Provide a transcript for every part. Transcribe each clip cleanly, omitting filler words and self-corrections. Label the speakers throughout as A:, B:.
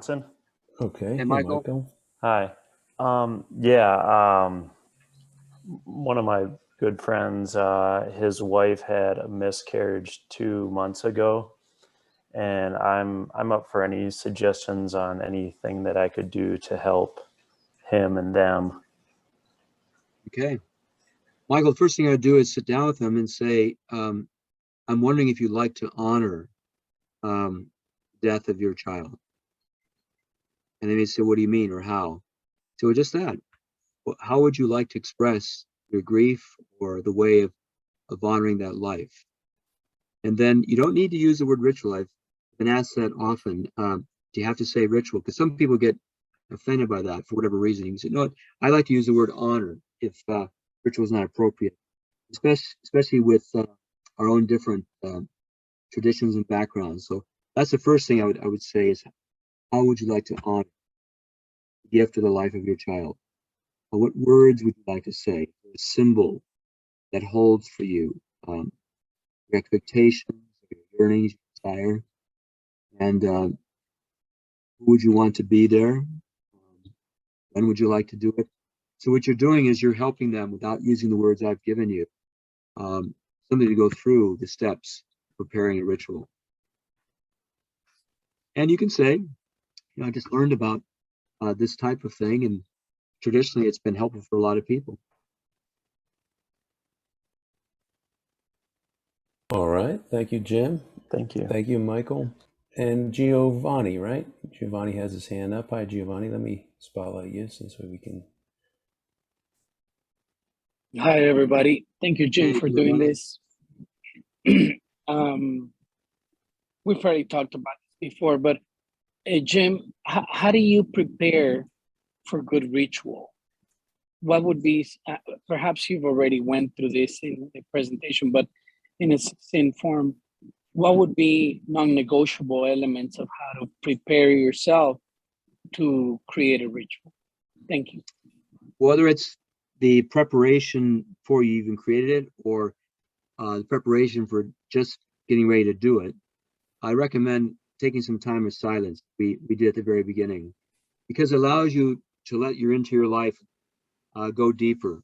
A: Johnson.
B: Okay.
C: Hey, Michael.
A: Hi. Yeah, one of my good friends, his wife had a miscarriage 2 months ago, and I'm up for any suggestions on anything that I could do to help him and them.
C: Okay. Michael, the first thing I'd do is sit down with them and say, I'm wondering if you'd like to honor death of your child. And they may say, what do you mean, or how? So just that. How would you like to express your grief or the way of honoring that life? And then you don't need to use the word ritual. I've been asked that often. Do you have to say ritual? Because some people get offended by that for whatever reason. You can say, no, I like to use the word honor if ritual is not appropriate, especially with our own different traditions and backgrounds. So that's the first thing I would say is, how would you like to honor the gift of the life of your child? What words would you like to say? A symbol that holds for you your expectations, your yearnings, your desire, and who would you want to be there? When would you like to do it? So what you're doing is you're helping them without using the words I've given you, something to go through the steps of preparing a ritual. And you can say, I just learned about this type of thing, and traditionally it's been helpful for a lot of people.
B: All right. Thank you, Jim.
A: Thank you.
B: Thank you, Michael. And Giovanni, right? Giovanni has his hand up. Hi, Giovanni. Let me spotlight you so we can.
D: Hi, everybody. Thank you, Jim, for doing this. We've already talked about this before, but Jim, how do you prepare for good ritual? What would be, perhaps you've already went through this in the presentation, but in a succinct form, what would be non-negotiable elements of how to prepare yourself to create a ritual? Thank you.
C: Whether it's the preparation before you even created it, or the preparation for just getting ready to do it, I recommend taking some time of silence. We did at the very beginning, because it allows you to let your interior life go deeper.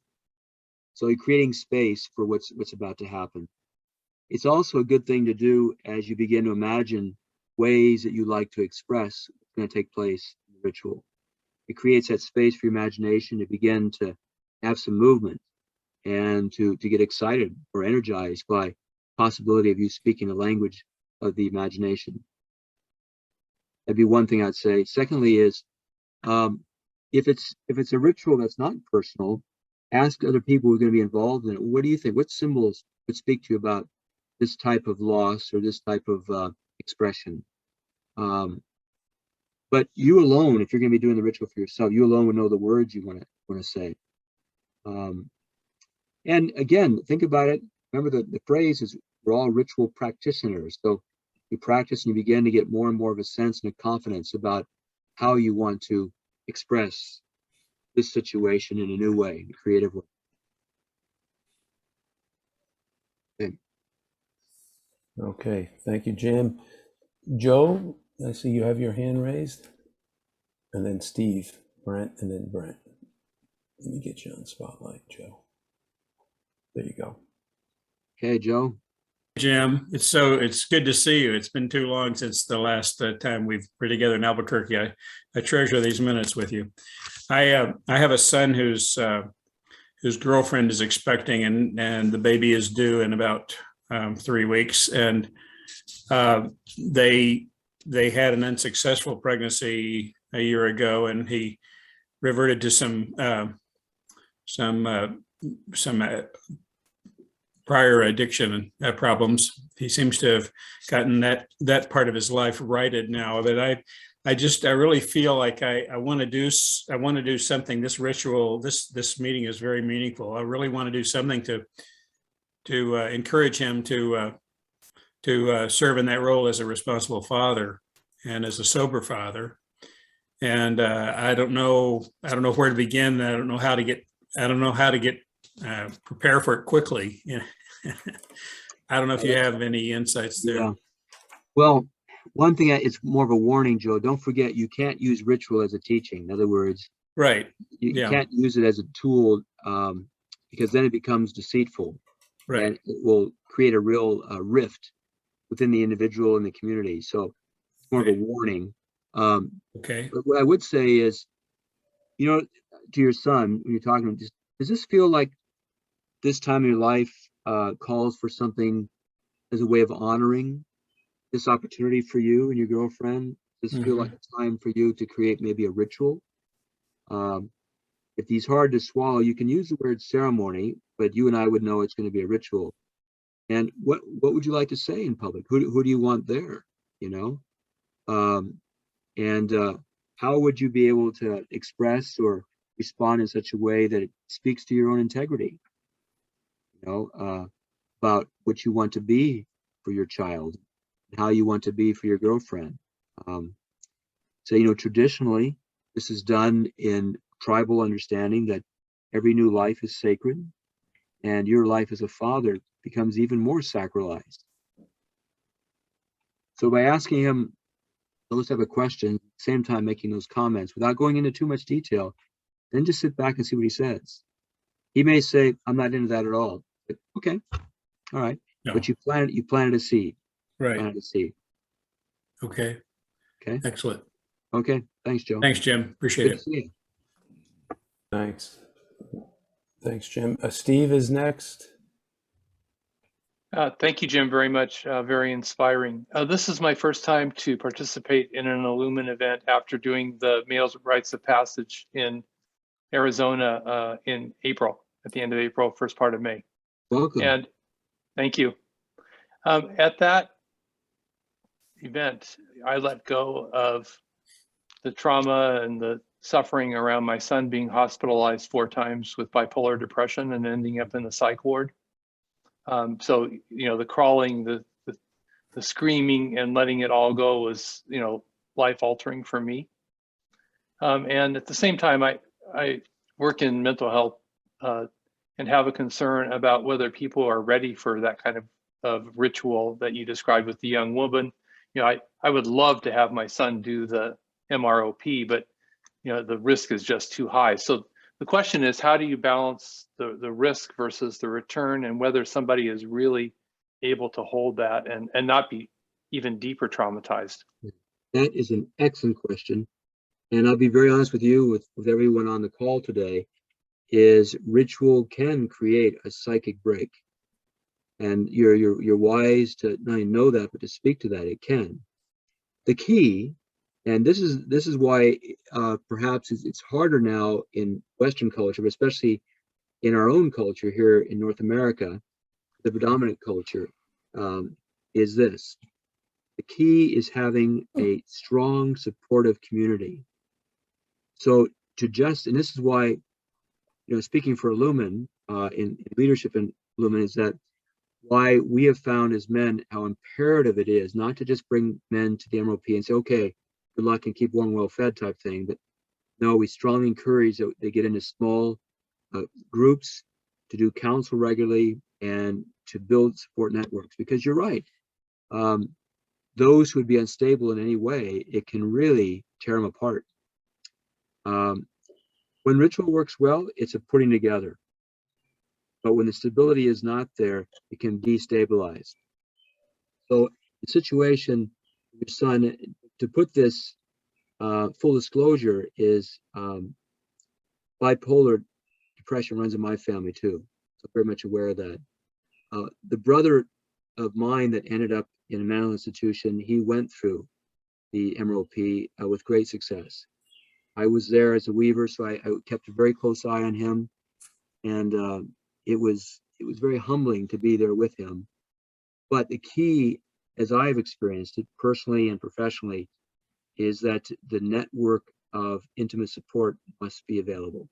C: So you're creating space for what's about to happen. It's also a good thing to do as you begin to imagine ways that you like to express what's going to take place in the ritual. It creates that space for your imagination to begin to have some movement and to get excited or energized by possibility of you speaking the language of the imagination. That'd be one thing I'd say. Secondly is, if it's a ritual that's not personal, ask other people who are going to be involved in it. What do you think? What symbols would speak to you about this type of loss or this type of expression? But you alone, if you're going to be doing the ritual for yourself, you alone would know the words you want to say. And again, think about it. Remember the phrase is, we're all ritual practitioners. So you practice and you begin to get more and more of a sense and a confidence about how you want to express this situation in a new way, in a creative way.
B: Okay. Thank you, Jim. Joe, I see you have your hand raised. And then Steve, Brent, and then Brent. Let me get you on spotlight, Joe. There you go.
C: Okay, Joe.
E: Jim, it's good to see you. It's been too long since the last time we've been together in Albuquerque. I treasure these minutes with you. I have a son whose girlfriend is expecting, and the baby is due in about 3 weeks, and they had an unsuccessful pregnancy a year ago, and he reverted to some prior addiction problems. He seems to have gotten that part of his life righted now. But I really feel like I want to do something. This ritual, this meeting is very meaningful. I really want to do something to encourage him to serve in that role as a responsible father and as a sober father. And I don't know where to begin. I don't know how to get prepare for it quickly. I don't know if you have any insights there.
C: Yeah. Well, one thing, it's more of a warning, Joe. Don't forget, you can't use ritual as a teaching. In other words,
E: Right.
C: you
E: Yeah.
C: can't use it as a tool, because then it becomes deceitful,
E: Right.
C: and it will create a real rift within the individual and the community. So it's more of a warning.
E: Okay.
C: But what I would say is, to your son, when you're talking, does this feel like this time in your life calls for something as a way of honoring this opportunity for you and your girlfriend? Does this feel like a time for you to create maybe a ritual? If he's hard to swallow, you can use the word ceremony, but you and I would know it's going to be a ritual. And what would you like to say in public? Who do you want there? And how would you be able to express or respond in such a way that it speaks to your own integrity? About what you want to be for your child, and how you want to be for your girlfriend. So, traditionally, this is done in tribal understanding that every new life is sacred, and your life as a father becomes even more sacralized. So by asking him those type of questions, at the same time making those comments without going into too much detail, then just sit back and see what he says. He may say, I'm not into that at all. But, okay, all right.
E: No.
C: But you planted a seed.
E: Right.
C: Planted a seed.
E: Okay.
C: Okay.
E: Excellent.
C: Okay. Thanks, Joe.
E: Thanks, Jim. Appreciate
C: Good to
E: it.
C: see you.
B: Thanks. Thanks, Jim. Steve is next.
F: Thank you, Jim, very much. Very inspiring. This is my first time to participate in an Illuman event after doing the Males Rites of Passage in Arizona in April, at the end of April, first part of May.
C: Welcome.
F: And thank you. At that event, I let go of the trauma and the suffering around my son being hospitalized 4 times with bipolar depression and ending up in the psych ward. So, the crawling, the screaming and letting it all go was, life altering for me. And at the same time, I work in mental health and have a concern about whether people are ready for that kind of ritual that you described with the young woman. I would love to have my son do the MROP, but, the risk is just too high. So the question is, how do you balance the risk versus the return, and whether somebody is really able to hold that and not be even deeper traumatized?
C: That is an excellent question. And I'll be very honest with you, with everyone on the call today, is ritual can create a psychic break. And you're wise to not only know that, but to speak to that. It can. The key, and this is why perhaps it's harder now in Western culture, but especially in our own culture here in North America, the predominant culture, is this. The key is having a strong, supportive community. So and this is why, speaking for Illuman, in leadership in Illuman, is that why we have found as men how imperative it is not to just bring men to the MROP and say, okay, good luck and keep warm, well fed type thing. But no, we strongly encourage that they get into small groups, to do counsel regularly, and to build support networks. Because you're right, those who would be unstable in any way, it can really tear them apart. When ritual works well, it's a putting together. But when the stability is not there, it can destabilize. So the situation, your son, to put this full disclosure, is bipolar depression runs in my family too. So I'm very much aware of that. The brother of mine that ended up in a mental institution, he went through the MROP with great success. I was there as a weaver, so I kept a very close eye on him, and it was very humbling to be there with him. But the key, as I've experienced it personally and professionally, is that the network of intimate support must be available,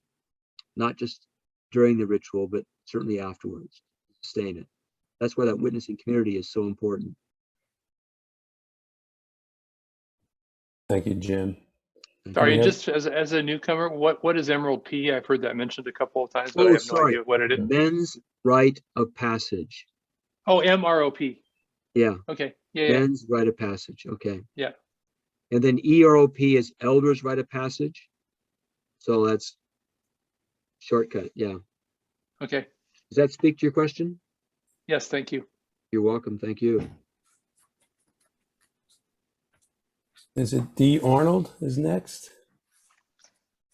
C: not just during the ritual, but certainly afterwards, to sustain it. That's why that witnessing community is so important.
B: Thank you, Jim.
F: Sorry, just as a newcomer, what is Emerald P? I've heard that mentioned a couple of times, but I have no idea what it is.
C: Men's Rite of Passage.
F: Oh, MROP.
C: Yeah.
F: Okay. Yeah.
C: Men's rite of passage. Okay.
F: Yeah.
C: And then EROP is elders rite of passage. So that's shortcut. Yeah.
F: Okay.
C: Does that speak to your question?
F: Yes. Thank you.
C: You're welcome. Thank you.
B: Is it D. Arnold is next?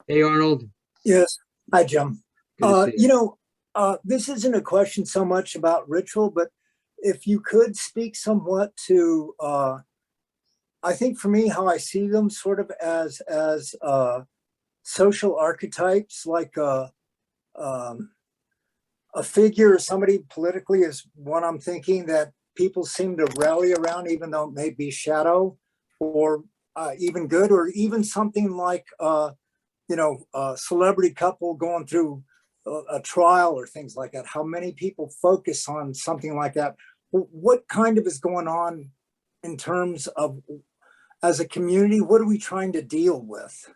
C: Hey, Arnold.
G: Yes. Hi, Jim.
C: Good to see you.
G: This isn't a question so much about ritual, but if you could speak somewhat to, I think for me, how I see them sort of as social archetypes, like a figure or somebody politically is one I'm thinking that people seem to rally around, even though it may be shadow or even good, or even something like, a celebrity couple going through a trial or things like that. How many people focus on something like that? What kind of is going on in terms of, as a community, what are we trying to deal with?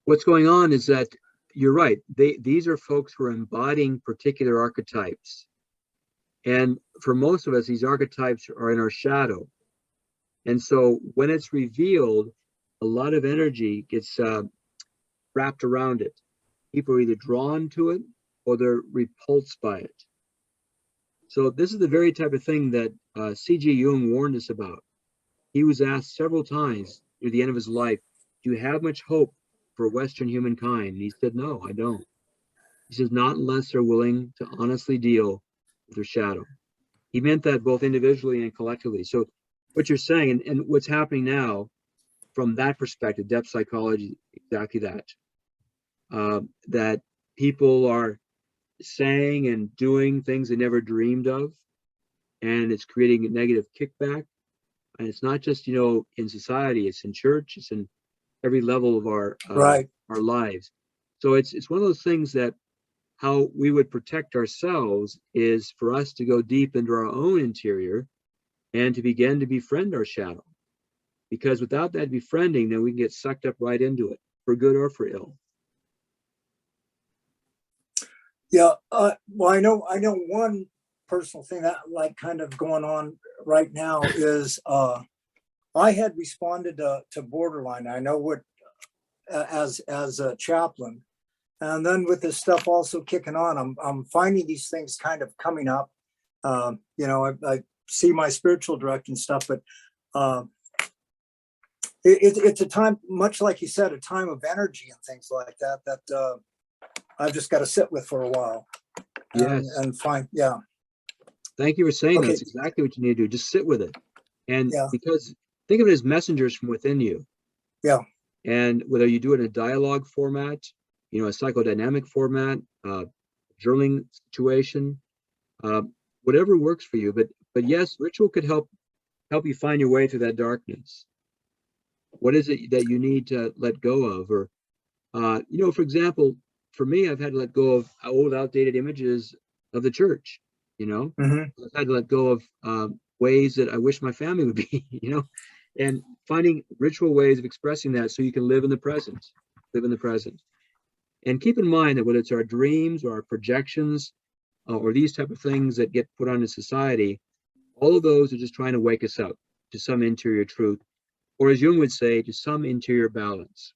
C: What's going on is that you're right. These are folks who are embodying particular archetypes. And for most of us, these archetypes are in our shadow. And so when it's revealed, a lot of energy gets wrapped around it. People are either drawn to it or they're repulsed by it. So this is the very type of thing that C.G. Jung warned us about. He was asked several times near the end of his life, do you have much hope for Western humankind? And he said, no, I don't. He says, not unless they're willing to honestly deal with their shadow. He meant that both individually and collectively. So what you're saying, and what's happening now from that perspective, depth psychology, exactly that. That people are saying and doing things they never dreamed of, and it's creating a negative kickback. And it's not just, in society, it's in church, it's in every level of our lives. So it's one of those things that how we would protect ourselves is for us to go deep into our own interior and to begin to befriend our shadow. Because without that befriending, then we can get sucked up right into it, for good or for ill.
G: Yeah, well, I know one personal thing that like kind of going on right now is I had responded to borderline. I know what as a chaplain, and then with this stuff also kicking on, I'm finding these things kind of coming up. I see my spiritual director and stuff, but it's a time, much like you said, a time of energy and things like that that I've just got to sit with for a while.
C: Yes.
G: And find, yeah.
C: Thank you for saying
G: Okay.
C: That's exactly what you need to do. Just sit with it. And
G: Yeah.
C: because think of it as messengers from within you.
G: Yeah.
C: And whether you do it in a dialogue format, a psychodynamic format, journaling situation, whatever works for you. But yes, ritual could help you find your way through that darkness. What is it that you need to let go of? Or, for example, for me, I've had to let go of old, outdated images of the church.
G: Mm-hmm.
C: I've had to let go of ways that I wish my family would be. And finding ritual ways of expressing that so you can live in the present. And keep in mind that whether it's our dreams or our projections or these type of things that get put on in society, all of those are just trying to wake us up to some interior truth, or as Jung would say, to some interior balance.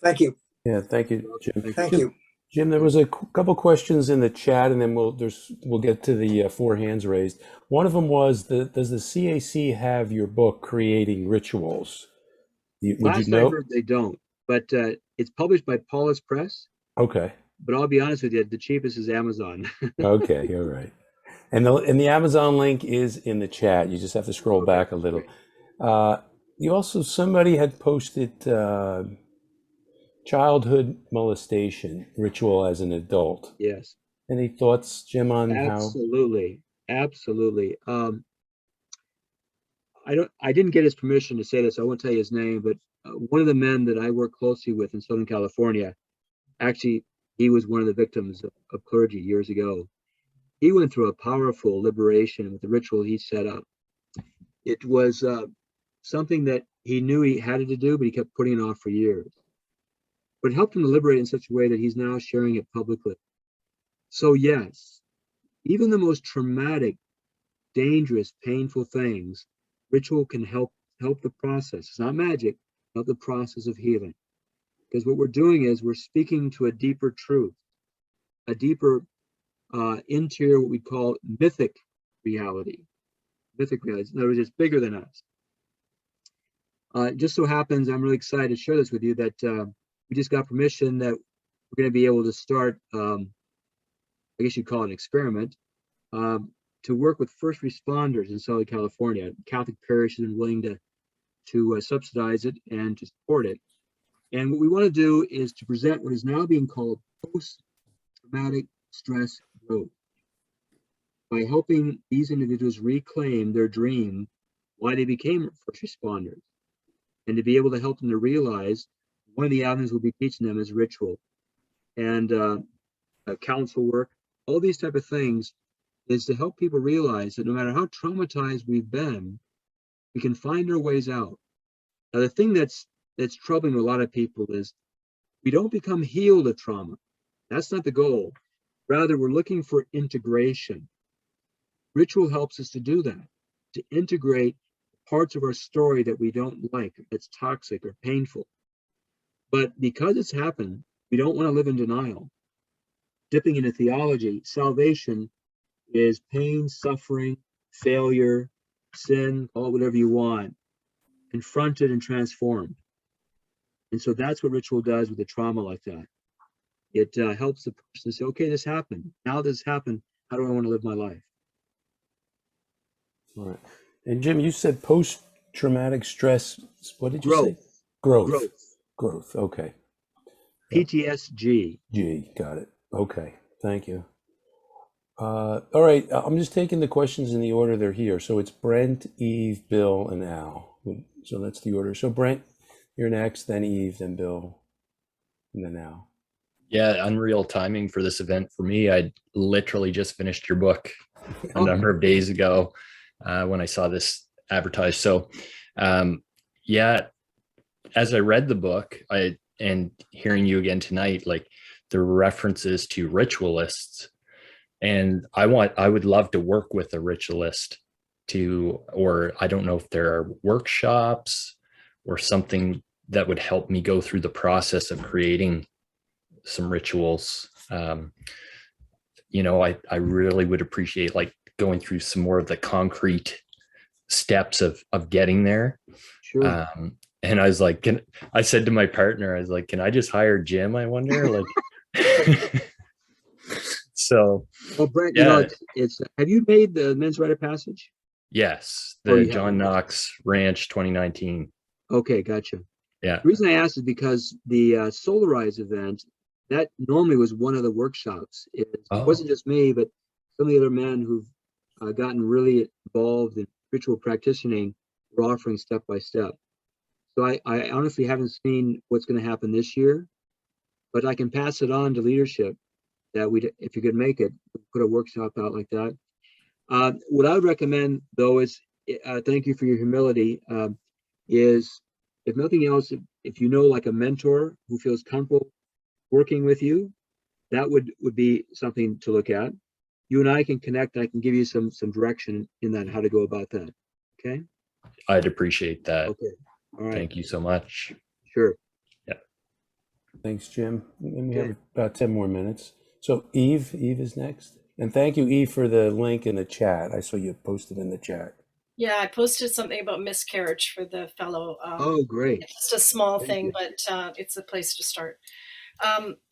G: Thank you.
B: Yeah, thank you, Jim.
G: Thank you.
B: Jim, there was a couple questions in the chat, and then we'll get to the 4 hands raised. One of them was, does the CAC have your book, Creating Rituals?
C: Last I heard, they don't, but it's published by Paulus Press.
B: Okay.
C: But I'll be honest with you, the cheapest is Amazon.
B: Okay, all right. And the Amazon link is in the chat. You just have to scroll back a little. Somebody had posted childhood molestation ritual as an adult.
C: Yes.
B: Any thoughts, Jim, on
C: Absolutely. I didn't get his permission to say this. I won't tell you his name, but one of the men that I work closely with in Southern California, actually, he was one of the victims of clergy years ago. He went through a powerful liberation with the ritual he set up. It was something that he knew he had to do, but he kept putting it off for years. But it helped him to liberate in such a way that he's now sharing it publicly. So yes, even the most traumatic dangerous, painful things, ritual can help the process. It's not magic, help the process of healing. Because what we're doing is we're speaking to a deeper truth, a deeper interior, what we call mythic reality. Mythic reality. In other words, it's bigger than us. It just so happens, I'm really excited to share this with you, that we just got permission that we're going to be able to start, I guess you'd call it an experiment, to work with first responders in Southern California. Catholic parish has been willing to subsidize it and to support it. And what we want to do is to present what is now being called post-traumatic stress growth, by helping these individuals reclaim their dream, why they became first responders, and to be able to help them to realize one of the avenues we'll be teaching them is ritual and counsel work. All these type of things is to help people realize that no matter how traumatized we've been, we can find our ways out. Now, the thing that's troubling a lot of people is we don't become healed of trauma. That's not the goal. Rather, we're looking for integration. Ritual helps us to do that, to integrate parts of our story that we don't like, that's toxic or painful. But because it's happened, we don't want to live in denial. Dipping into theology, salvation is pain, suffering, failure, sin, call it whatever you want, confronted and transformed. And so that's what ritual does with a trauma like that. It helps the person say, okay, this happened. Now this happened, how do I want to live my life?
B: All right. And Jim, you said post-traumatic stress. What did you
C: Growth.
B: say? Growth.
C: Growth.
B: Growth. Okay.
C: PTSG.
B: G. Got it. Okay. Thank you. All right. I'm just taking the questions in the order they're here. So it's Brent, Eve, Bill, and Al. So that's the order. So Brent, you're next, then Eve, then Bill, and then Al.
H: Yeah, unreal timing for this event for me. I literally just finished your book a number of days ago when I saw this advertised. So yeah, as I read the book, and hearing you again tonight, like the references to ritualists, and I would love to work with a ritualist or I don't know if there are workshops or something that would help me go through the process of creating some rituals. You know, I really would appreciate like going through some more of the concrete steps of getting there.
C: Sure.
H: And I was like, I said to my partner, I was like, can I just hire Jim? I wonder, like, so.
C: Well, Brent,
H: yeah.
C: you know, it's have you made the men's rite of passage?
H: Yes,
C: Oh,
H: the
C: you
H: John
C: have.
H: Knox Ranch 2019.
C: Okay, gotcha.
H: Yeah.
C: The reason I asked is because the Solarize event, that normally was one of the workshops. It wasn't just me, but some of the other men who've gotten really involved in ritual practicing were offering step by step. So I honestly haven't seen what's going to happen this year, but I can pass it on to leadership that if you could make it, put a workshop out like that. What I would recommend, though, is thank you for your humility. Is if nothing else, if you know like a mentor who feels comfortable working with you, that would be something to look at. You and I can connect. I can give you some direction in that, how to go about that. Okay.
H: I'd appreciate that.
C: Okay. All right.
H: Thank you so much.
C: Sure.
B: Yeah. Thanks, Jim. And we have about 10 more minutes. So Eve is next. And thank you, Eve, for the link in the chat. I saw you posted in the chat.
I: Yeah, I posted something about miscarriage for the fellow.
C: Oh, great.
I: It's just a small thing, but it's a place to start.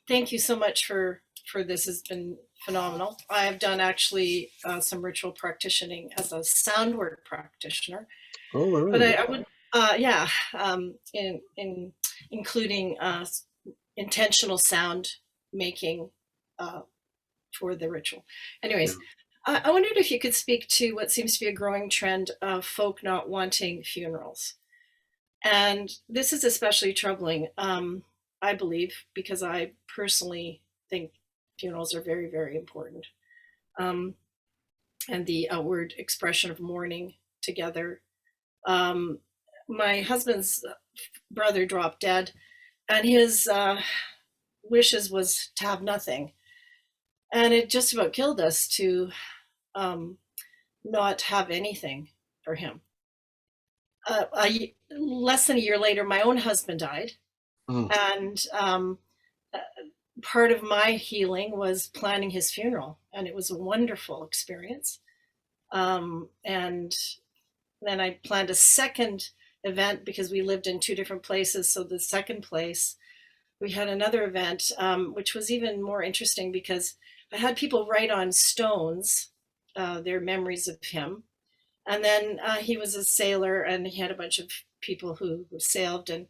I: Thank you so much for this. Has been phenomenal. I have done actually some ritual practicing as a sound work practitioner.
C: Oh, all right.
I: But I would, including intentional sound making for the ritual. Anyways, I wondered if you could speak to what seems to be a growing trend of folk not wanting funerals. And this is especially troubling, I believe, because I personally think funerals are very, very important. And the outward expression of mourning together. My husband's brother dropped dead, and his wishes was to have nothing. And it just about killed us to not have anything for him. Less than a year later, my own husband died.
C: Oh,
I: And part of my healing was planning his funeral, and it was a wonderful experience. And then I planned a second event because we lived in two different places. So the second place, we had another event, which was even more interesting because I had people write on stones their memories of him. And then he was a sailor, and he had a bunch of people who sailed. And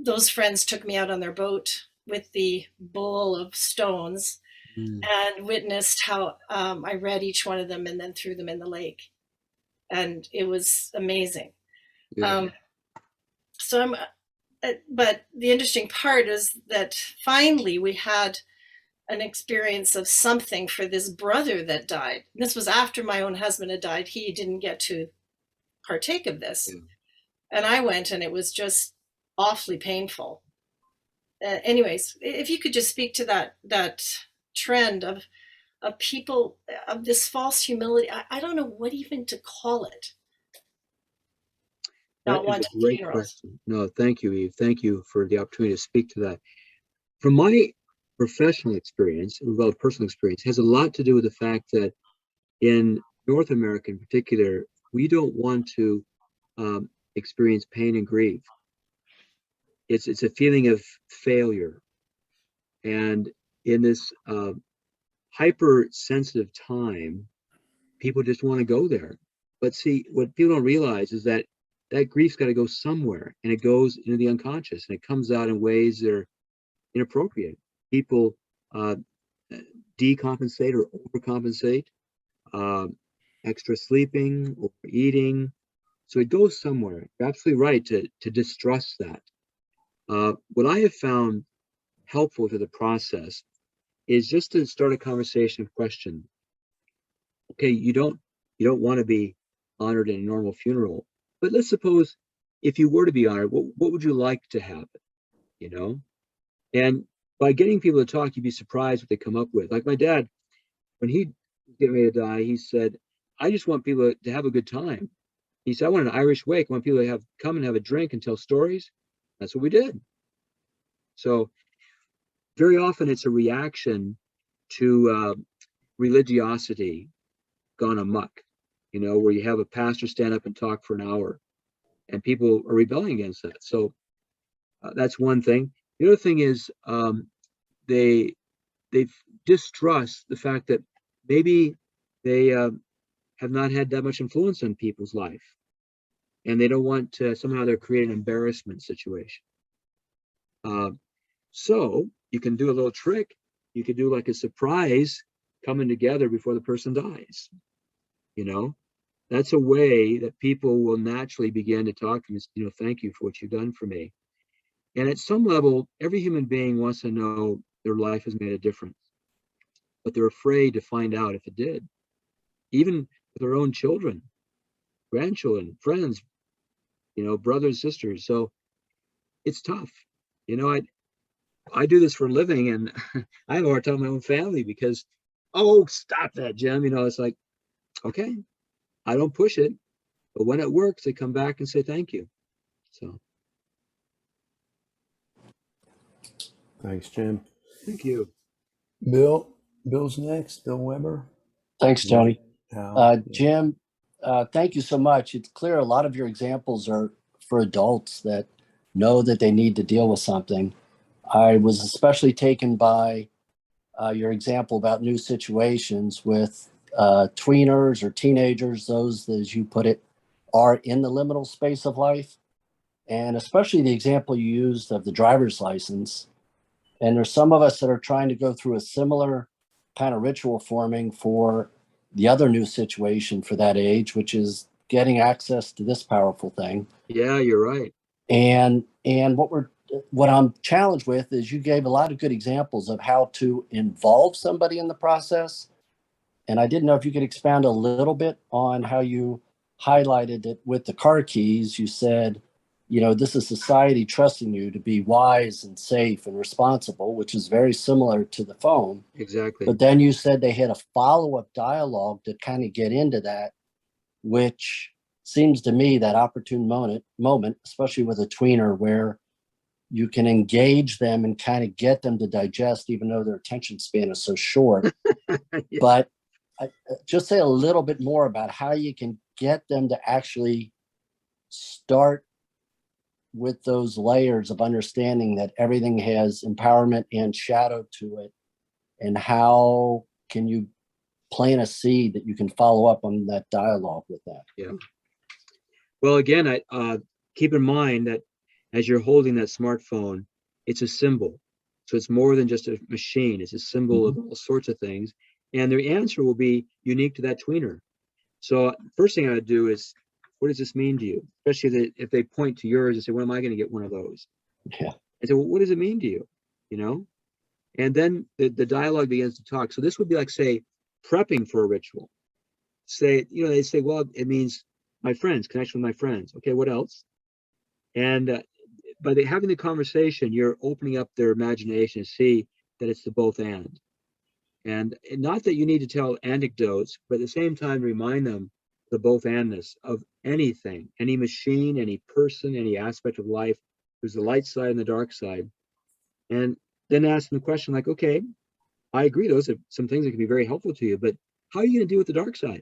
I: those friends took me out on their boat with the bowl of stones and witnessed how I read each one of them and then threw them in the lake. And it was amazing.
C: yeah.
I: But the interesting part is that finally we had an experience of something for this brother that died. This was after my own husband had died. He didn't get to partake of this.
C: Yeah.
I: And I went, and it was just awfully painful. Anyways, if you could just speak to that trend of people, of this false humility. I don't know what even to call it.
C: That
I: Not
C: is
I: wanting
C: a great
I: funerals.
C: question. No, thank you, Eve. Thank you for the opportunity to speak to that. From my professional experience, well, personal experience, has a lot to do with the fact that in North America in particular, we don't want to experience pain and grief. It's a feeling of failure. And in this hypersensitive time, people just want to go there. But see, what people don't realize is that that grief's got to go somewhere, and it goes into the unconscious, and it comes out in ways that are inappropriate. People decompensate or overcompensate, extra sleeping or eating. So it goes somewhere. You're absolutely right to distrust that. What I have found helpful to the process is just to start a conversation of question. Okay, you don't want to be honored in a normal funeral, but let's suppose if you were to be honored, what would you like to happen? You know, and by getting people to talk, you'd be surprised what they come up with. Like my dad, when he was getting ready to die, he said, "I just want people to have a good time." He said, "I want an Irish wake. I want people to come and have a drink and tell stories." That's what we did. So very often it's a reaction to religiosity gone amok, you know, where you have a pastor stand up and talk for an hour and people are rebelling against that. So that's one thing. The other thing is they distrust the fact that maybe they have not had that much influence on people's life, and they don't want to somehow they're creating an embarrassment situation. So you can do a little trick. You could do like a surprise coming together before the person dies. You know, that's a way that people will naturally begin to talk to me, you know, thank you for what you've done for me. And at some level, every human being wants to know their life has made a difference, but they're afraid to find out if it did, even with their own children, grandchildren, friends, you know, brothers, sisters. So it's tough. You know, I do this for a living, and I have a hard time with my own family because, oh, stop that, Jim. You know, it's like, okay, I don't push it, but when it works, they come back and say thank you. So
B: Thanks, Jim.
C: thank you.
B: Bill's next. Bill Weber.
J: Thanks, Tony.
B: Al.
J: Jim, thank you so much. It's clear a lot of your examples are for adults that know that they need to deal with something. I was especially taken by your example about new situations with tweeners or teenagers, those, as you put it, are in the liminal space of life. And especially the example you used of the driver's license. And there's some of us that are trying to go through a similar kind of ritual forming for the other new situation for that age, which is getting access to this powerful thing.
C: Yeah, you're right.
J: And what I'm challenged with is you gave a lot of good examples of how to involve somebody in the process. And I didn't know if you could expound a little bit on how you highlighted it with the car keys. You said this is society trusting you to be wise and safe and responsible, which is very similar to the phone.
C: Exactly.
J: But then you said they had a follow-up dialogue to kind of get into that, which seems to me that opportune moment, especially with a tweener, where you can engage them and kind of get them to digest, even though their attention span is so short.
C: Yeah.
J: But just say a little bit more about how you can get them to actually start with those layers of understanding that everything has empowerment and shadow to it, and how can you plant a seed that you can follow up on that dialogue with that.
C: Yeah. Well, again, I keep in mind that as you're holding that smartphone, it's a symbol. So it's more than just a machine. It's a symbol of all sorts of things. And the answer will be unique to that tweener. So first thing I would do is, what does this mean to you? Especially if they point to yours and say, when am I going to get one of those?
J: Yeah.
C: And say, well, what does it mean to you? And then the dialogue begins to talk. So this would be like, say, prepping for a ritual. Say, they say, well, it means my friends, connection with my friends. Okay, what else? And by having the conversation, you're opening up their imagination to see that it's the both and. And not that you need to tell anecdotes, but at the same time, remind them the both andness of anything, any machine, any person, any aspect of life. There's the light side and the dark side. And then ask them the question like, okay, I agree, those are some things that can be very helpful to you, but how are you going to deal with the dark side?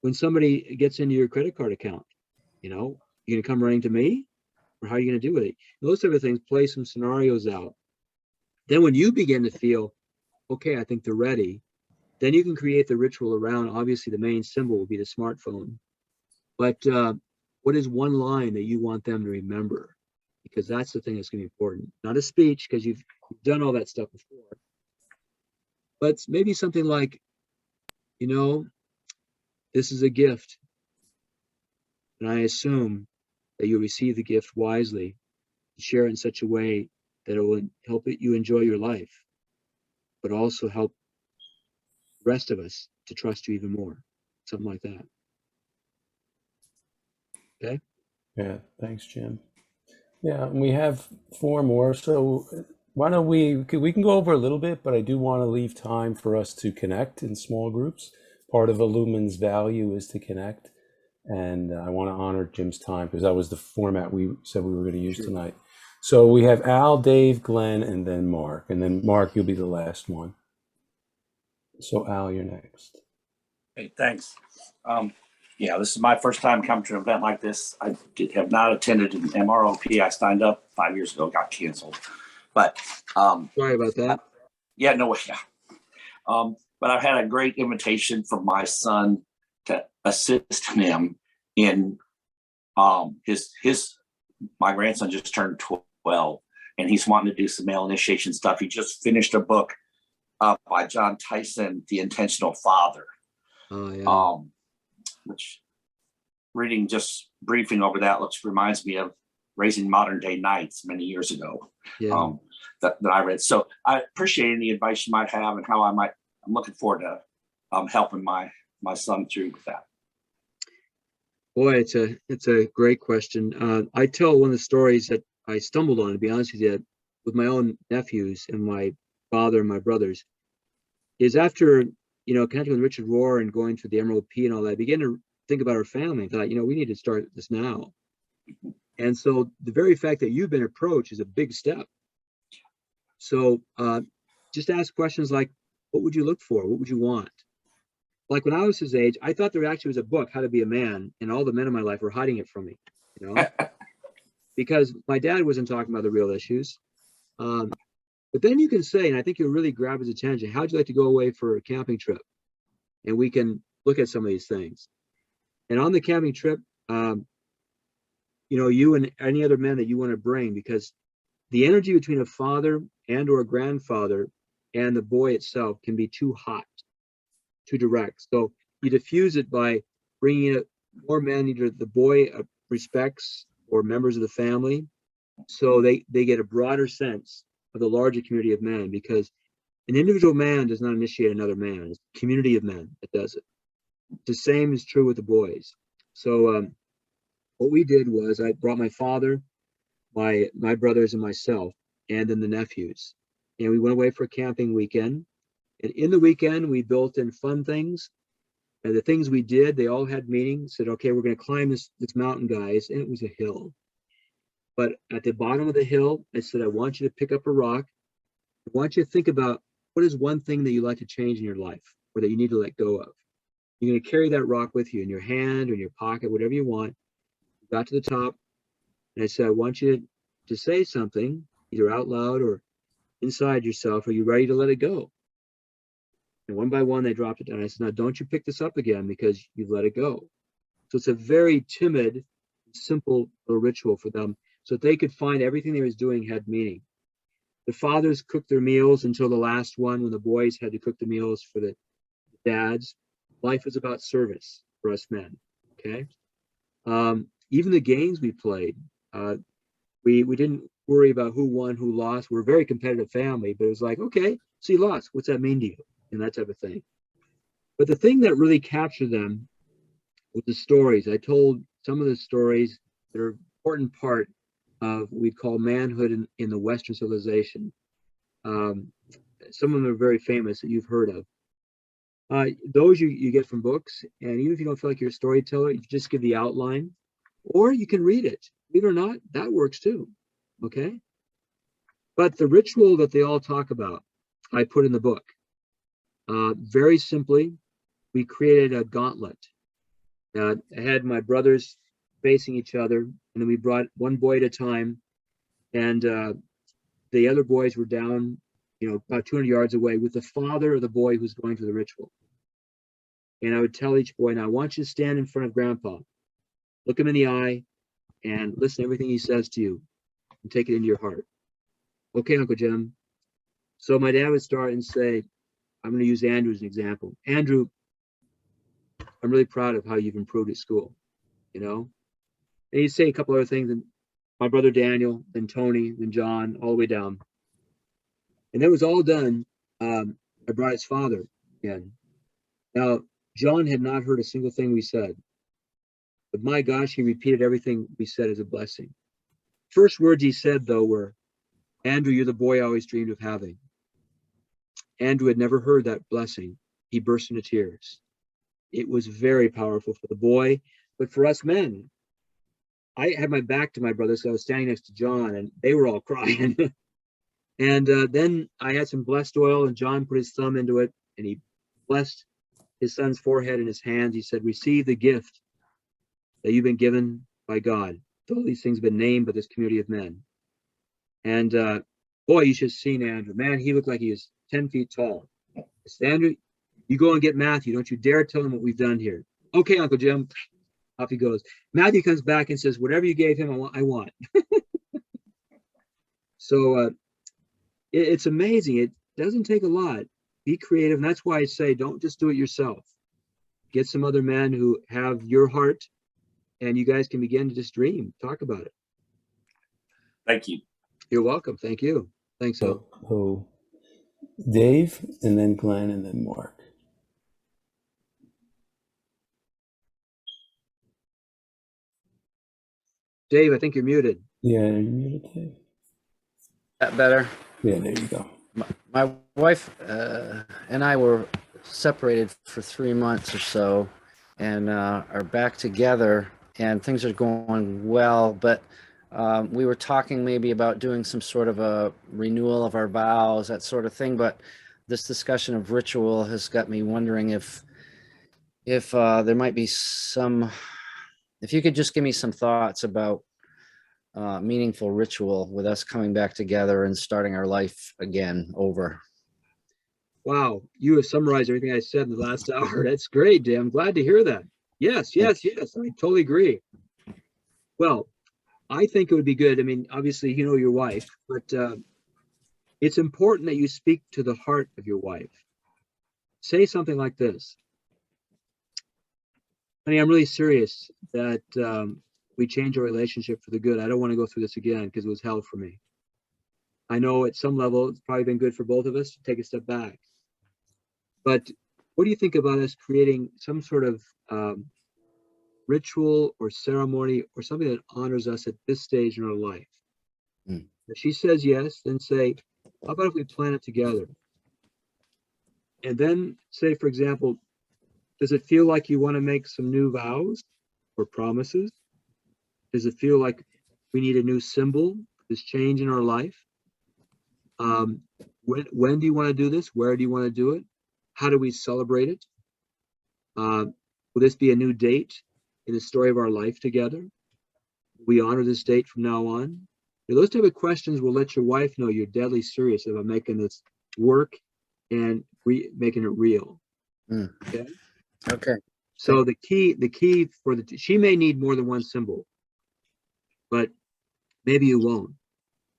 C: When somebody gets into your credit card account, you're going to come running to me, or how are you going to deal with it? Those type of things, play some scenarios out. Then when you begin to feel, okay, I think they're ready, then you can create the ritual around. Obviously, the main symbol will be the smartphone. But what is one line that you want them to remember? Because that's the thing that's going to be important. Not a speech, because you've done all that stuff before. But maybe something like, this is a gift. And I assume that you receive the gift wisely, share it in such a way that it will help you enjoy your life, but also help the rest of us to trust you even more. Something like that. Okay?
B: Yeah, thanks, Jim. Yeah, and we have 4 more, so why don't we can go over a little bit, but I do want to leave time for us to connect in small groups. Part of Illuman's value is to connect, and I want to honor Jim's time because that was the format we said we were going to use tonight. So we have Al, Dave, Glenn, and then Mark. And then Mark, you'll be the last one. So Al, you're next.
K: Hey, thanks. Yeah, this is my first time coming to an event like this. I have not attended an MROP. I signed up 5 years ago, got canceled. But
C: sorry about that.
K: Yeah, no way. Yeah. But I've had a great invitation from my son to assist him in my grandson just turned 12, and he's wanting to do some male initiation stuff. He just finished a book by John Tyson, The Intentional Father.
C: Oh, yeah.
K: Which reading just briefing over that reminds me of Raising Modern Day Knights many years ago.
C: Yeah.
K: That I read. So I appreciate any advice you might have and how I'm looking forward to helping my son through with that.
C: Boy, it's a great question. I tell one of the stories that I stumbled on, to be honest with you, with my own nephews and my father and my brothers, is after connecting with Richard Rohr and going to the MROP and all that, I began to think about our family and thought, we need to start this now. And so the very fact that you've been approached is a big step. So just ask questions like, what would you look for? What would you want? Like when I was his age, I thought there actually was a book, How to Be a Man, and all the men in my life were hiding it from me, because my dad wasn't talking about the real issues. But then you can say, and I think you'll really grab his attention, how'd you like to go away for a camping trip? And we can look at some of these things. And on the camping trip, you and any other men that you want to bring, because the energy between a father and or a grandfather and the boy itself can be too hot, too direct. So you diffuse it by bringing in more men either the boy respects or members of the family, so they get a broader sense of the larger community of men, because an individual man does not initiate another man. It's a community of men that does it. The same is true with the boys. So what we did was I brought my father, my brothers, and myself, and then the nephews. And we went away for a camping weekend. And in the weekend, we built in fun things. And the things we did, they all had meaning. Said, okay, we're going to climb this mountain, guys. And it was a hill. But at the bottom of the hill, I said, I want you to pick up a rock. I want you to think about what is one thing that you like to change in your life or that you need to let go of. You're going to carry that rock with you in your hand or in your pocket, whatever you want. We got to the top. And I said, I want you to say something, either out loud or inside yourself. Are you ready to let it go? And one by one, they dropped it down. I said, now don't you pick this up again because you've let it go. So it's a very timid, simple little ritual for them so that they could find everything they was doing had meaning. The fathers cooked their meals until the last one when the boys had to cook the meals for the dads. Life is about service for us men, okay? Even the games we played, we didn't worry about who won, who lost. We're a very competitive family, but it was like, okay, so you lost. What's that mean to you? And that type of thing. But the thing that really captured them was the stories. I told some of the stories that are an important part of what we call manhood in the Western civilization. Some of them are very famous that you've heard of. Those you get from books, and even if you don't feel like you're a storyteller, you just give the outline, or you can read it. Believe it or not, that works too, okay? But the ritual that they all talk about, I put in the book. Very simply, we created a gauntlet. I had my brothers facing each other, and then we brought one boy at a time, and the other boys were down, about 200 yards away with the father of the boy who's going through the ritual. And I would tell each boy, now I want you to stand in front of Grandpa, look him in the eye, and listen to everything he says to you, and take it into your heart. Okay, Uncle Jim. So my dad would start and say, I'm going to use Andrew as an example. Andrew, I'm really proud of how you've improved at school, And he'd say a couple other things, and my brother Daniel, then Tony, then John, all the way down. And that was all done. I brought his father in. Now, John had not heard a single thing we said. But my gosh, he repeated everything we said as a blessing. First words he said, though, were, Andrew, you're the boy I always dreamed of having. Andrew had never heard that blessing. He burst into tears. It was very powerful for the boy, but for us men, I had my back to my brother, so I was standing next to John, and they were all crying. And then I had some blessed oil, and John put his thumb into it, and he blessed his son's forehead and his hands. He said, receive the gift that you've been given by God. All these things have been named by this community of men. And boy, you should have seen Andrew. Man, he looked like he was 10 feet tall. I said, Andrew, you go and get Matthew. Don't you dare tell him what we've done here. Okay, Uncle Jim. Off he goes. Matthew comes back and says, whatever you gave him, I want. So it's amazing. It doesn't take a lot. Be creative. And that's why I say, don't just do it yourself. Get some other men who have your heart, and you guys can begin to just dream. Talk about it.
K: Thank you.
C: You're welcome. Thank you. Thanks,
B: So Dave, and then Glenn, and then Mark.
C: Dave, I think you're muted.
B: Yeah, are you muted, Dave?
J: That better?
B: Yeah, there you go.
J: My wife and I were separated for 3 months or so, and are back together, and things are going well, but we were talking maybe about doing some sort of a renewal of our vows, that sort of thing. But this discussion of ritual has got me wondering if there might be some, if you could just give me some thoughts about meaningful ritual with us coming back together and starting our life again over.
C: Wow, you have summarized everything I said in the last hour. That's great, Dave. I'm glad to hear that. Yes. I totally agree. Well, I think it would be good. I mean, obviously, you know your wife, but it's important that you speak to the heart of your wife. Say something like this. Honey, I'm really serious that we change our relationship for the good. I don't want to go through this again because it was hell for me. I know at some level it's probably been good for both of us to take a step back. But what do you think about us creating some sort of ritual or ceremony or something that honors us at this stage in our life? If she says yes, then say, how about if we plan it together? And then say, for example, does it feel like you want to make some new vows or promises? Does it feel like we need a new symbol, this change in our life? When do you want to do this? Where do you want to do it? How do we celebrate it? Will this be a new date in the story of our life together? We honor this date from now on. Those type of questions will let your wife know you're deadly serious about making this work and making it real. Okay.
J: Okay.
C: So the key for she may need more than one symbol, but maybe you won't.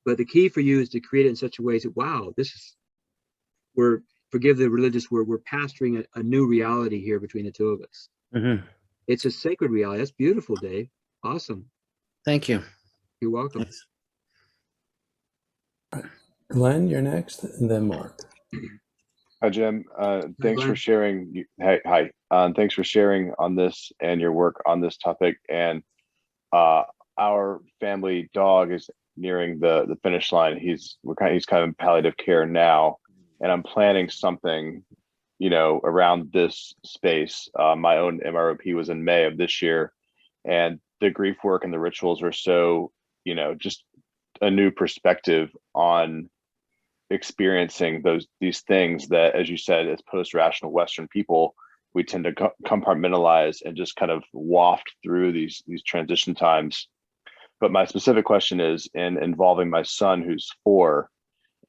C: But the key for you is to create it in such a way that, wow, forgive the religious word, we're pastoring a new reality here between the two of us. It's a sacred reality. That's beautiful, Dave. Awesome.
J: Thank you.
C: You're welcome.
B: Thanks. Glenn, you're next, and then Mark.
L: Hi, Jim. Thanks for
C: Glenn.
L: sharing. Hi. Thanks for sharing on this and your work on this topic. And our family dog is nearing the finish line. He's kind of in palliative care now, and I'm planning something, around this space. My own MROP was in May of this year, and the grief work and the rituals are so, just a new perspective on experiencing these things that, as you said, as post-rational Western people, we tend to compartmentalize and just kind of waft through these transition times. But my specific question is involving my son, who's 4,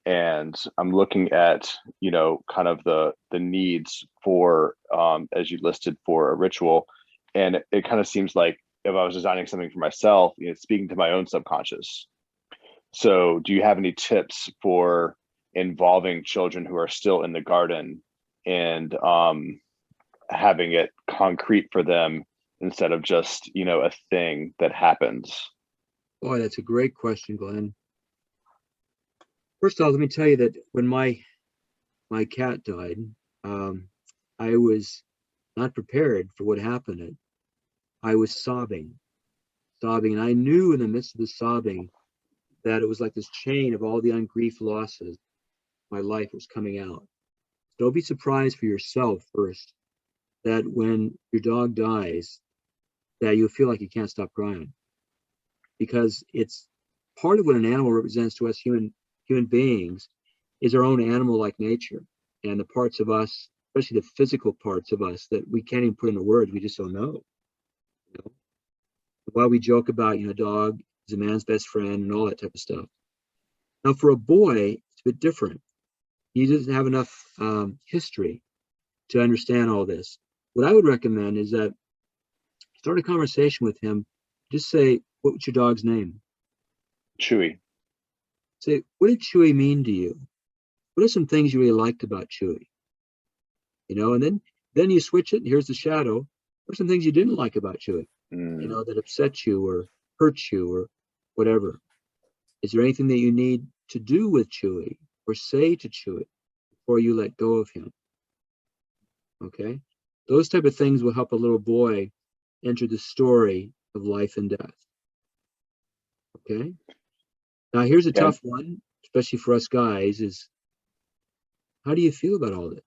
L: and I'm looking at, kind of the needs for, as you listed, for a ritual. And it kind of seems like if I was designing something for myself, speaking to my own subconscious. So do you have any tips for involving children who are still in the garden and having it concrete for them instead of just, a thing that happens?
C: Boy, that's a great question, Glenn. First off, let me tell you that when my cat died, I was not prepared for what happened. I was sobbing, and I knew in the midst of the sobbing that it was like this chain of all the ungrief losses. My life was coming out. Don't be surprised for yourself first that when your dog dies, that you'll feel like you can't stop crying, because it's part of what an animal represents to us human beings is our own animal-like nature, and the parts of us, especially the physical parts of us that we can't even put into words, we just don't know. While we joke about, a dog is a man's best friend and all that type of stuff. Now, for a boy, it's a bit different. He doesn't have enough history to understand all this. What I would recommend is that start a conversation with him. Just say, what's your dog's name?
L: Chewy.
C: Say, what did Chewy mean to you? What are some things you really liked about Chewy? And then you switch it, and here's the shadow. What are some things you didn't like about Chewy? That upset you or hurt you or whatever. Is there anything that you need to do with Chewy or say to Chewy before you let go of him? Okay? Those type of things will help a little boy enter the story of life and death. Okay? Now, here's a tough one, especially for us guys, is how do you feel about all this?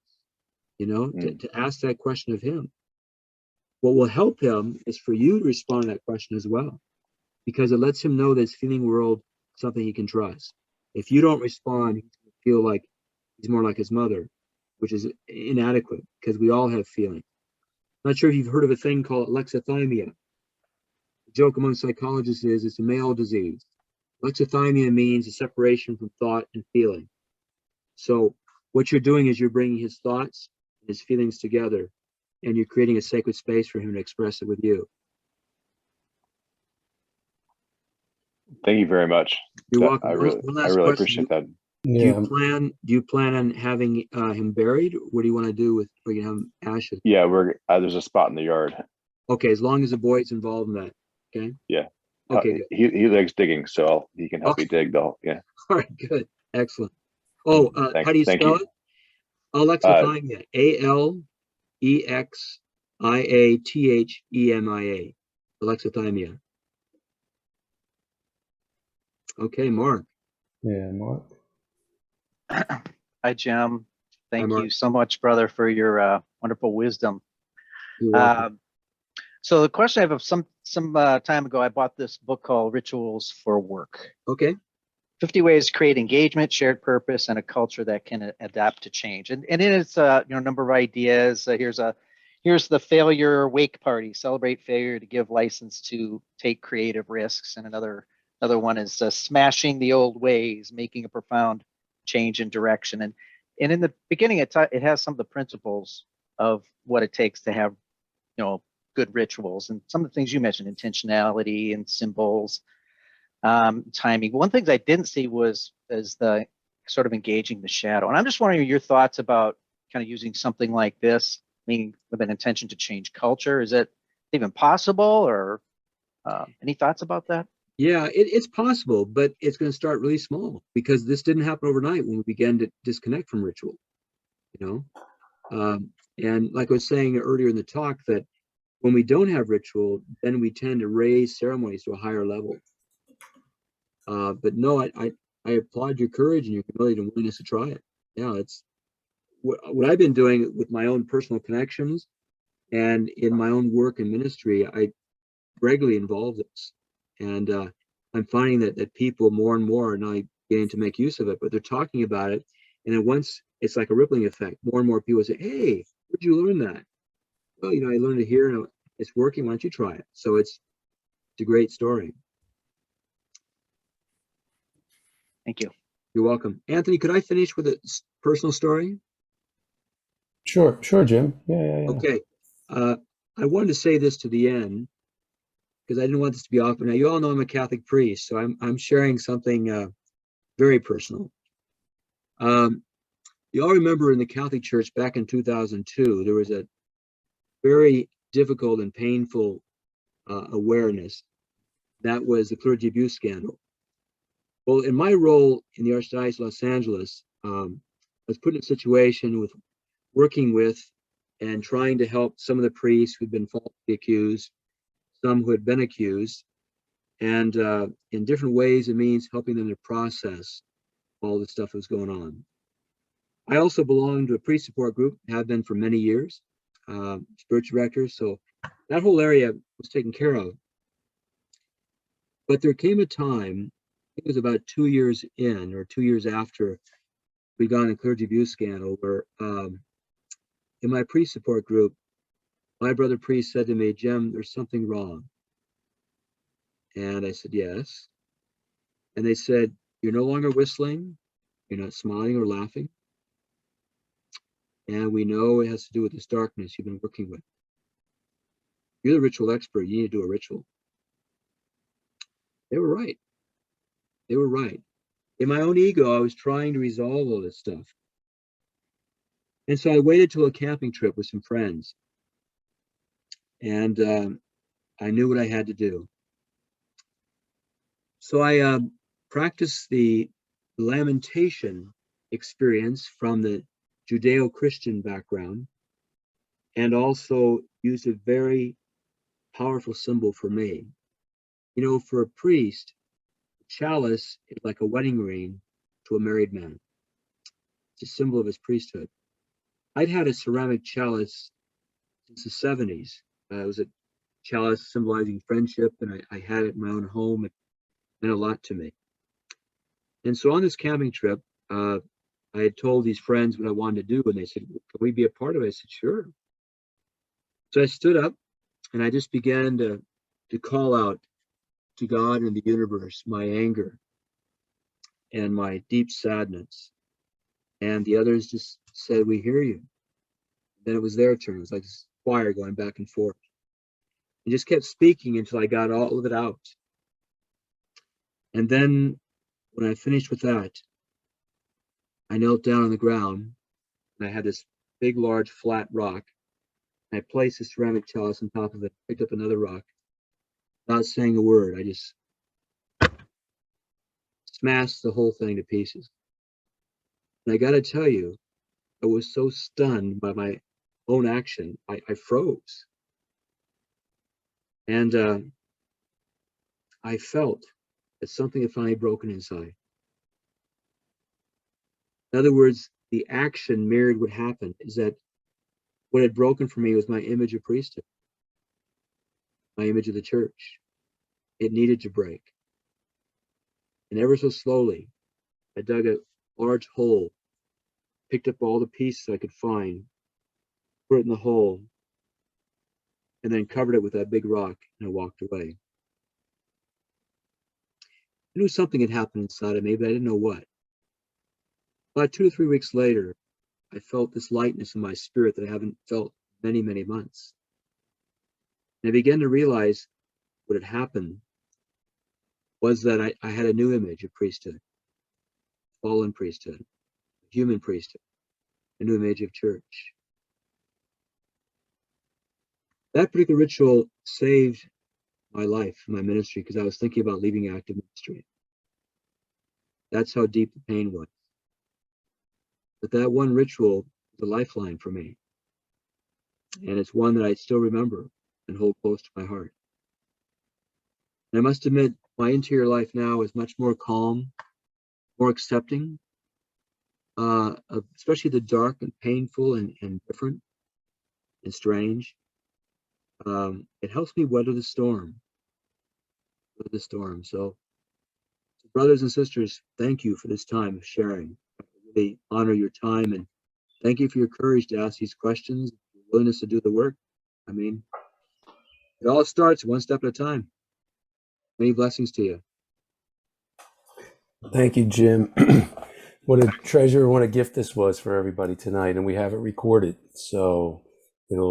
C: To ask that question of him. What will help him is for you to respond to that question as well, because it lets him know that his feeling world is something he can trust. If you don't respond, he's going to feel like he's more like his mother, which is inadequate, because we all have feelings. Not sure if you've heard of a thing called alexithymia. The joke among psychologists is it's a male disease. Alexithymia means a separation from thought and feeling. So what you're doing is you're bringing his thoughts and his feelings together, and you're creating a sacred space for him to express it with you.
L: Thank you very much.
C: You're welcome.
L: I
C: One last
L: really
C: question.
L: appreciate that.
B: Yeah.
C: Do you plan on having him buried? What do you want to do with? Are you gonna have ashes?
L: Yeah, there's a spot in the yard.
C: Okay, as long as the boy's involved in that. Okay.
L: Yeah.
C: Okay. Good.
L: He likes digging, so he can help me dig the whole. Yeah.
C: All right. Good. Excellent. Oh, how do you spell it? Alexithymia. ALEXIATHEMIA. alexithymia. Okay, Mark.
B: Yeah, Mark.
M: Hi, Jim. Thank
C: Mark.
M: you so much, brother, for your wonderful wisdom.
C: You're welcome.
M: So the question I have, some time ago, I bought this book called Rituals for Work.
C: Okay.
M: 50 ways to create engagement, shared purpose, and a culture that can adapt to change. And in it's a number of ideas. Here's the failure wake party. Celebrate failure to give license to take creative risks. And another one is smashing the old ways, making a profound change in direction. And in the beginning, it has some of the principles of what it takes to have good rituals, and some of the things you mentioned, intentionality and symbols, timing. One of the things I didn't see is the sort of engaging the shadow. And I'm just wondering your thoughts about kind of using something like this, meaning with an intention to change culture. Is it even possible, or any thoughts about that?
C: Yeah, it's possible, but it's going to start really small, because this didn't happen overnight when we began to disconnect from ritual, and like I was saying earlier in the talk, that when we don't have ritual, then we tend to raise ceremonies to a higher level. But no, I applaud your courage and your humility and willingness to try it. Yeah, it's what I've been doing with my own personal connections and in my own work and ministry. I regularly involve this, and I'm finding that people more and more are now getting to make use of it, but they're talking about it, and then once it's like a rippling effect, more and more people say, "Hey, where'd you learn that?" Well, I learned it here, and it's working. Why don't you try it? So it's a great story.
M: Thank you.
C: You're welcome. Anthony, could I finish with a personal story?
B: Sure, Jim. Yeah.
C: Okay. I wanted to say this to the end, because I didn't want this to be awkward. Now, you all know I'm a Catholic priest, so I'm sharing something very personal. You all remember in the Catholic Church back in 2002, there was a very difficult and painful awareness. That was the clergy abuse scandal. Well, in my role in the Archdiocese of Los Angeles, I was put in a situation with working with and trying to help some of the priests who'd been falsely accused, some who had been accused, and in different ways and means helping them to process all the stuff that was going on. I also belong to a priest support group, have been for many years, spiritual director, so that whole area was taken care of. But there came a time, I think it was about 2 years in, or 2 years after we got in the clergy abuse scandal, where in my priest support group, my brother priest said to me, "Jim, there's something wrong." And I said, "Yes." And they said, "You're no longer whistling, you're not smiling or laughing, and we know it has to do with this darkness you've been working with. You're the ritual expert, you need to do a ritual." They were right. They were right. In my own ego, I was trying to resolve all this stuff. And so I waited till a camping trip with some friends, and I knew what I had to do. So I practiced the lamentation experience from the Judeo-Christian background, and also used a very powerful symbol for me. For a priest, chalice is like a wedding ring to a married man. It's a symbol of his priesthood. I'd had a ceramic chalice since the 70s. It was a chalice symbolizing friendship, and I had it in my own home. It meant a lot to me. And so on this camping trip, I had told these friends what I wanted to do, and they said, "Can we be a part of it?" I said, "Sure." So I stood up and I just began to call out to God and the universe my anger and my deep sadness. And the others just said, "We hear you." Then it was their turn. It was like this choir going back and forth. And just kept speaking until I got all of it out. And then when I finished with that, I knelt down on the ground, and I had this big, large, flat rock. And I placed the ceramic chalice on top of it, picked up another rock, without saying a word. I just smashed the whole thing to pieces. And I got to tell you, I was so stunned by my own action, I froze. And I felt that something had finally broken inside. In other words, the action mirrored what happened, is that what had broken for me was my image of priesthood, my image of the church. It needed to break. And ever so slowly, I dug a large hole, picked up all the pieces I could find, put it in the hole, and then covered it with that big rock, and I walked away. I knew something had happened inside of me, but I didn't know what. About 2 or 3 weeks later, I felt this lightness in my spirit that I haven't felt many, many months. And I began to realize what had happened was that I had a new image of priesthood, fallen priesthood, human priesthood, a new image of church. That particular ritual saved my life, my ministry, because I was thinking about leaving active ministry. That's how deep the pain was. But that one ritual was a lifeline for me. And it's one that I still remember and hold close to my heart. And I must admit, my interior life now is much more calm, more accepting, especially the dark and painful and different and strange. It helps me weather the storm. So, brothers and sisters, thank you for this time of sharing. I really honor your time, and thank you for your courage to ask these questions, your willingness to do the work. I mean, it all starts one step at a time. Many blessings to you.
B: Thank you, Jim. What a treasure, what a gift this was for everybody tonight, and we have it recorded. So